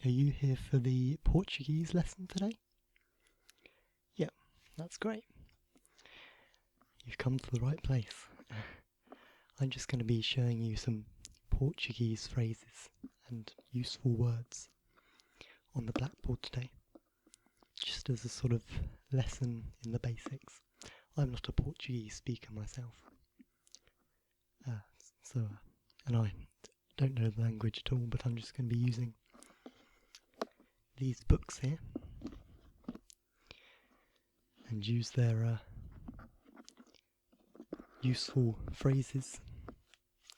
Are you here for the Portuguese lesson today? Yep, that's great. You've come to the right place. I'm just going to be showing you some Portuguese phrases and useful words on the Blackboard today, just as a sort of lesson in the basics. I'm not a Portuguese speaker myself, and I don't know the language at all, but I'm just going to be using these books here and use their useful phrases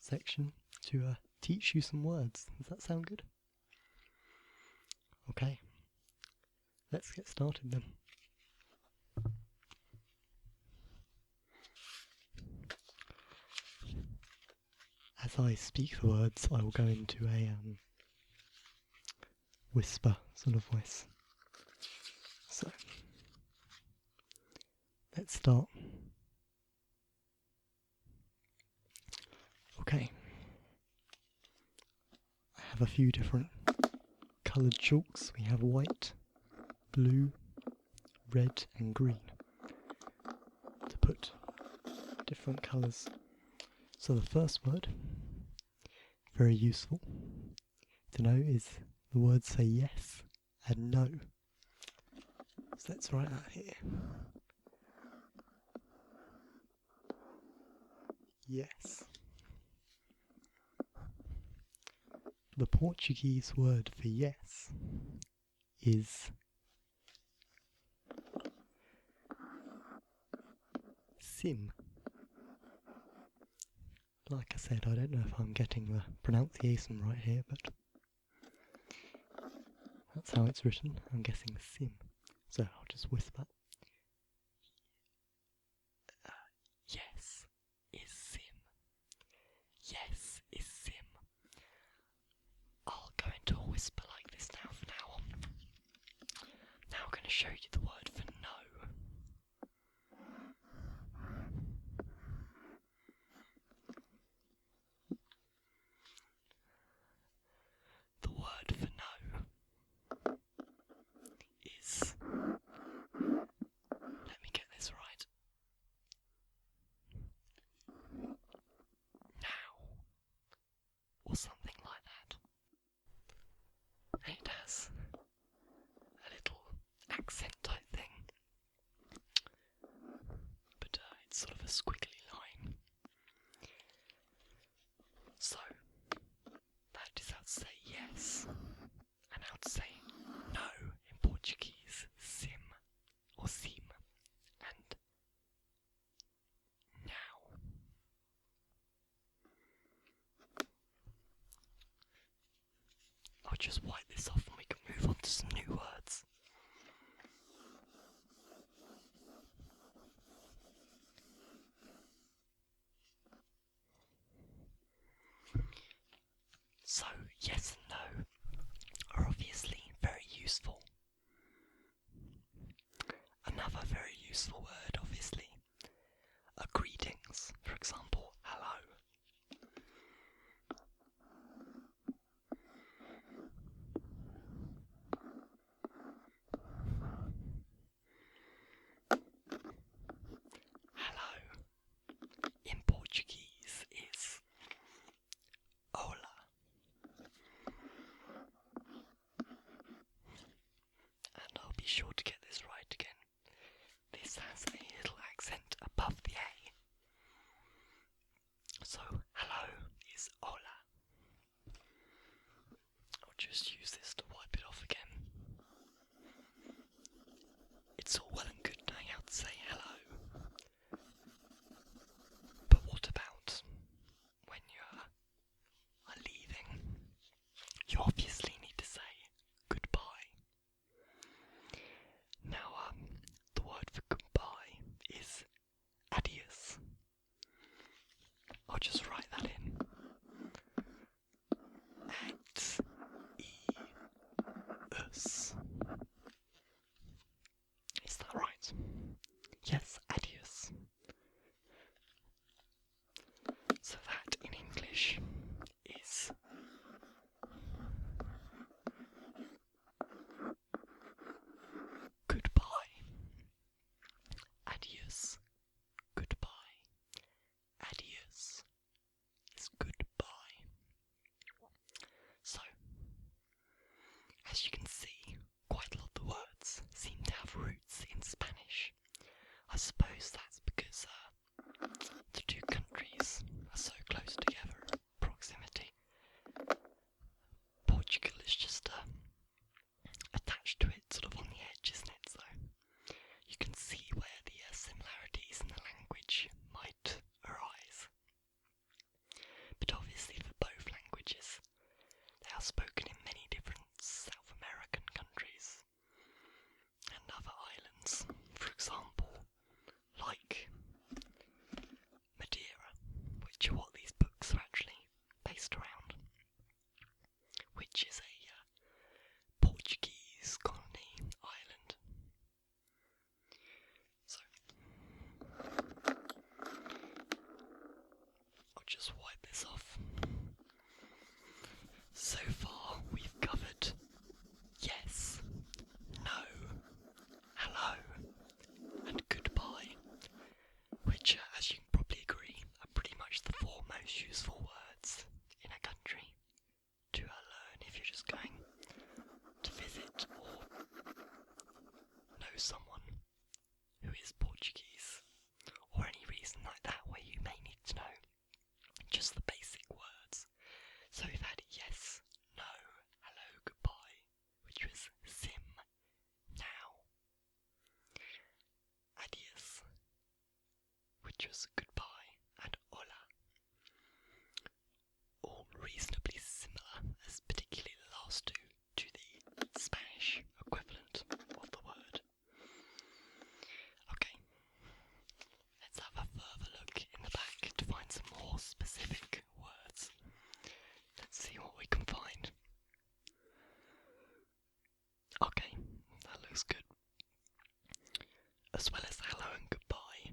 section to teach you some words. Does that sound good? Okay, let's get started then. As I speak the words, I will go into a whisper sort of voice. So, let's start. Okay. I have a few different coloured chalks. We have white, blue, red and green to put different colours. So the first word, very useful to know, is the words say yes and no. So let's write that here. Yes. The Portuguese word for yes is sim. Like I said, I don't know if I'm getting the pronunciation right here, but that's how it's written. I'm guessing sim. So I'll just whisper. Yes is sim. Yes is sim. I'll go into a whisper like this now from now on. Now I'm going to show you the word for no. The word for no is, let me get this right, now, or something like that. And it has a little accent type thing, but it's sort of a squiggly line. So, that is how to say yes, and how to say no in Portuguese, sim, or sim, and now. I'll just wipe this off and we can move on to some new words. So, yes and no are obviously very useful. Another very useful word, obviously, are greetings. For example, hello. Hello in Portuguese is hola. And I'll be sure to get this right again. This has a little accent above the A. just wipe this off. So far we've covered yes, no, hello, and goodbye, which, as you can probably agree, are pretty much the four most useful words in a country to learn if you're just going to visit or know someone who is Portuguese, or any reason like that where you may need to know just the basic words. So we've had yes, no, hello, goodbye, which was sim, now, adios, which was goodbye, and hola, all reasonably similar, as particularly the last two, to the Spanish equivalent of the word. Okay, let's have a further look in the back to find some more specific words. Let's see what we can find. Okay, that looks good. As well as hello and goodbye,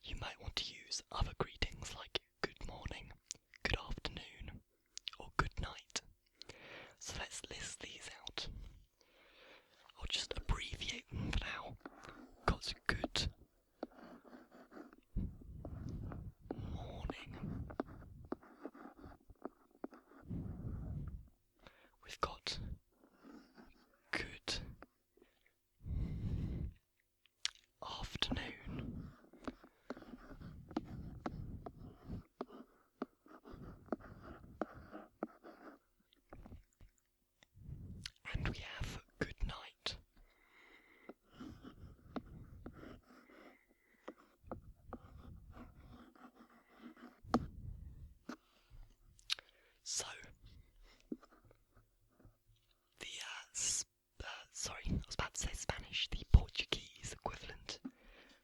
you might want to use other greetings like good morning, good afternoon, or good night. So let's list these out. I'll just abbreviate them for now. Got good morning. We've got good afternoon. And we have good night. So, I was about to say Spanish, the Portuguese equivalent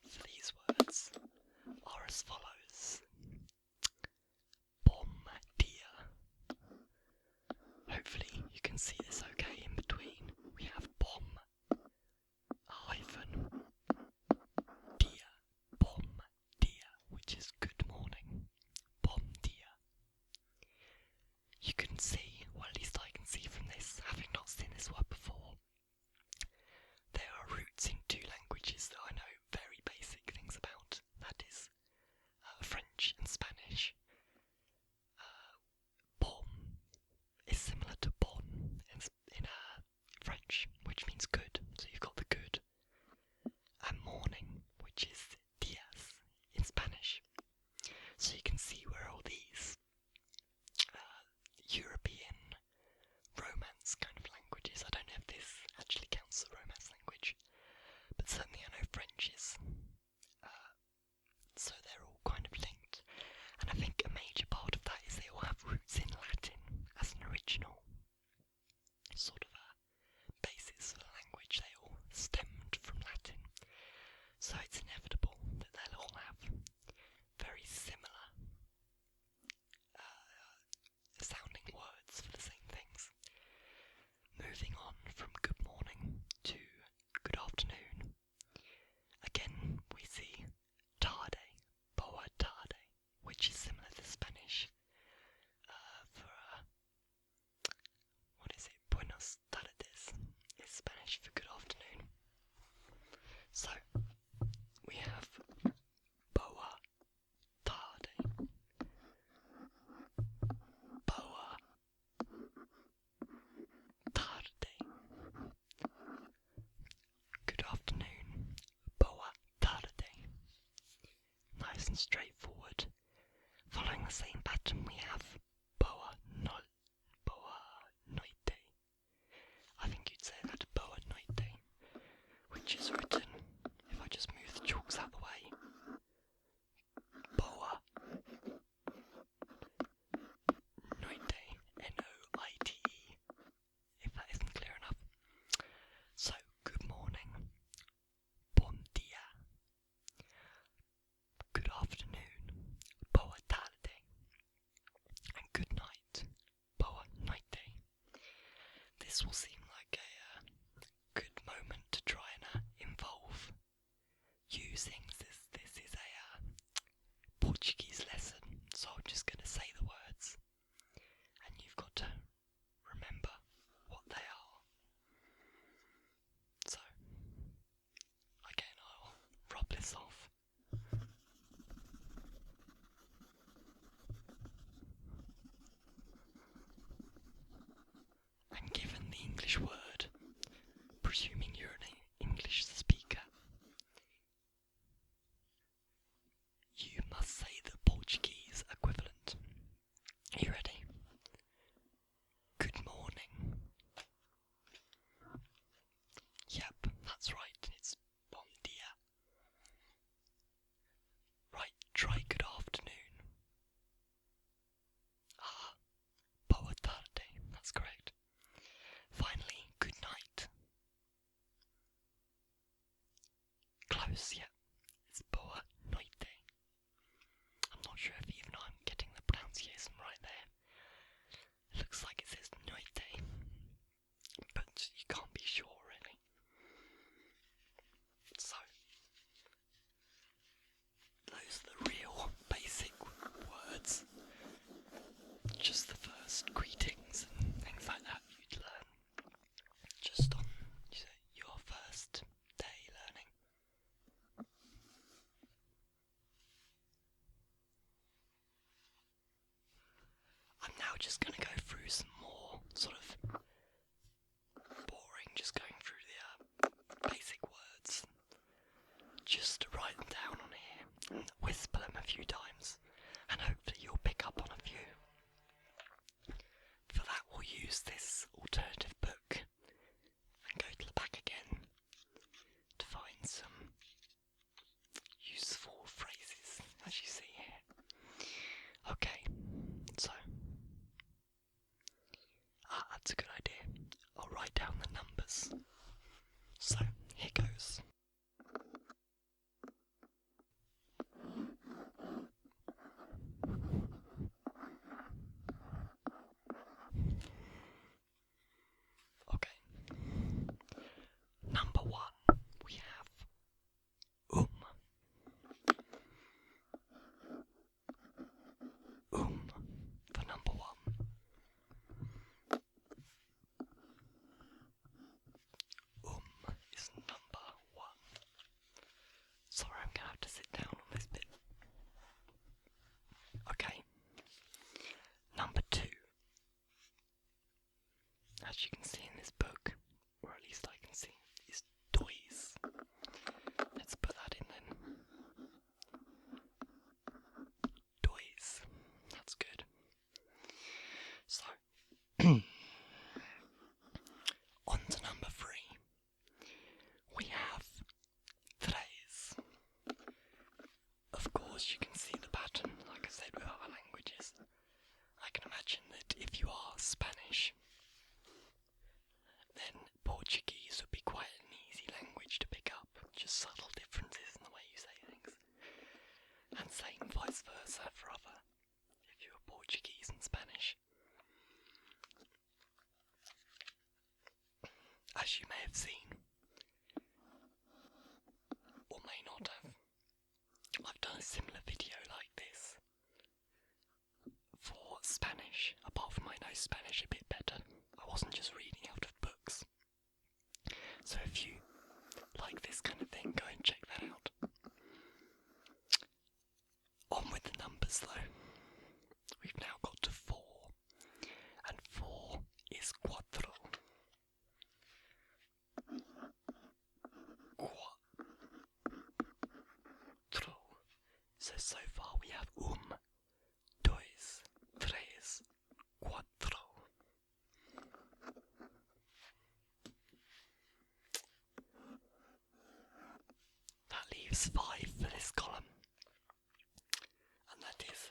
for these words are as follows. Bom dia. Hopefully you can see this okay in between. We have bom, hyphen, dia, bom dia, which is good morning. Bom dia. You can see, or at least I can see from this, having not seen this word before, there are roots in two languages that I know very basic things about. That is French and Spanish. Bom is similar to bon in French, which means good. So you've got the good. And morning, which is dias in Spanish. So you can see where all these European Romance kind of languages, I don't know if this actually counts as a Romance language, but certainly I know French is. So they're all kind of linked. And I think a major part of that is they all have roots in Latin as an original sort of basis for the language. They all stemmed from Latin. So it's inevitable that they'll all have very similar sounding words for the same things. Moving on from good morning to good afternoon. Again, we see tarde, boa tarde, which is similar to Spanish for what is it? Buenos tardes is Spanish for good afternoon. So we have boa tarde, boa tarde, good afternoon, boa tarde. Nice and straightforward. Following the same pattern, we have boa noite. I think you'd say that, boa noite, which is written, if I just move the chalks out of the way, boa noite, N-O-I-T-E, if that isn't clear enough. So, good morning, bon dia, good afternoon, boa tarde, and good night, boa noite. This will seem like a good moment to try and involve using this. This is a Portuguese lesson, so I'm just going Buenas, yeah. It's boa noite. I'm not sure if even I'm getting the pronunciation right there. It looks like it says noite, but you can't be sure really. So, those are the real basic words. Just the first greetings and things like that you'd learn just on your first day learning. I'm now just going to go through some more sort of boring, just going through the basic words, just to write them down on here and whisper them a few times, and hopefully you'll pick up on a few. For that we'll use this alternative book and go to the back again to find some useful phrases, as you see here. Okay, so that's a good idea. I'll write down the numbers. So, here goes. Okay. Number 1, we have for number 1. Is number 1. Sorry, I'm gonna have to sit down on this bit. Okay. Number 2. As you can see in this book, or at least I can see, is toys. Let's put that in then. Toys. That's good. So, on to number 3. We have tres. Of course, you can see the pattern, like I said, with other languages. I can imagine that if you are Spanish, then Portuguese would be quite an easy language to pick up, just subtle differences in the way you say things. And same vice versa for other, if you were Portuguese and Spanish. As you may have seen, or may not have, I've done a similar video like this for Spanish, apart from I know Spanish a bit better. I wasn't just reading out of books. So if you like this kind of thing, go and check that out. On with the numbers though. We've now got to 4, and 4 is cuatro. Cuatro. So far we have dois, tres, cuatro. That leaves 5 for this column, and that is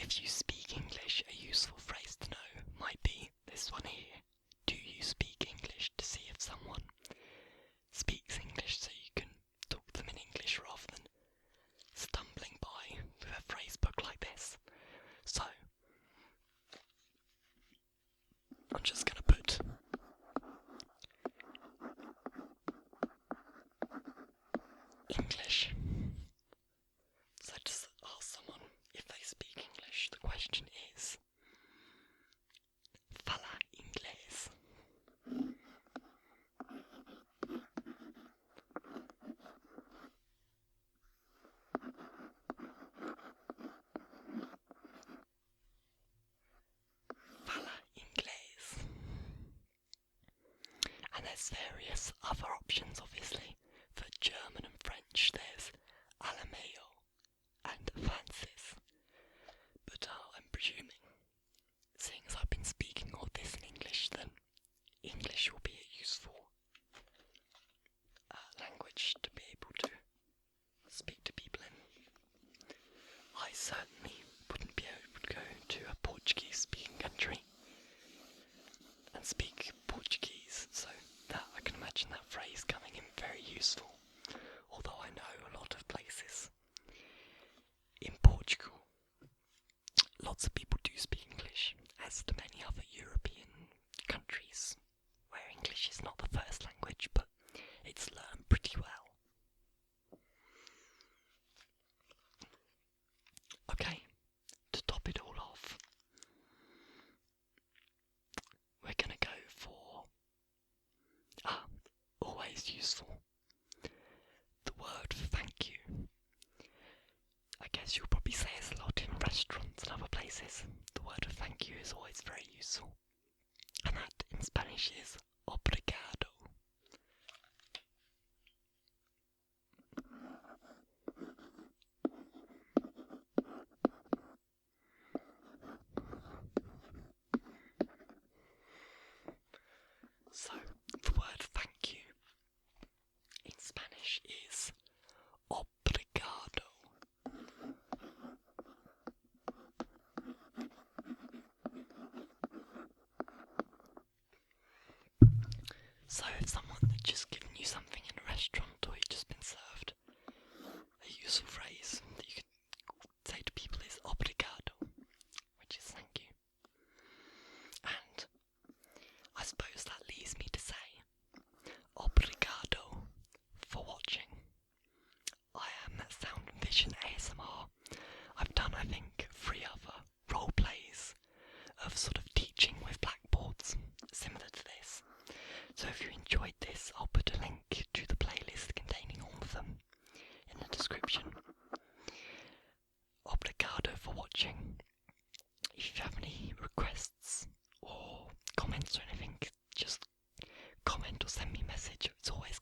if you speak English, a useful phrase to know might be this one here. Do you speak English? To see if someone speaks English, so you can talk to them in English rather than stumbling by with a phrase book like this. So, I'm just going to put English. So just ask someone if they speak English. The question is, fala inglês? Fala inglês. And there's various other options, obviously. For German and French, there's alemão and Francis. But I'm presuming, seeing as I've been speaking all this in English, then English will be a useful language to be able to speak to people in. I certainly wouldn't be able to go to a Portuguese-speaking country and speak Portuguese, so that I can imagine that phrase coming in very useful. Although I know a lot of places in Portugal, lots of people do speak English, as do many other European countries where English is not the first language, but it's learned pretty well. Okay, to top it all off, we're going to go for, always useful, the word for thank you. I guess you'll probably say this a lot in restaurants and other places. The word of thank you is always very useful. And that in Spanish is obrigado. So, the word thank you in Spanish is obrigado. So if someone had just given you something in a restaurant, or you've just been served, a useful phrase that you could say to people is obrigado, which is thank you. And I suppose that leads me to say obrigado for watching. I am that Sound and Vision ASMR. I've done, I think, 3 other role plays of sort of teaching with blackboards, similar to this. So if you enjoyed this, I'll put a link to the playlist containing all of them in the description. Obrigado for watching. If you have any requests or comments or anything, just comment or send me a message. It's always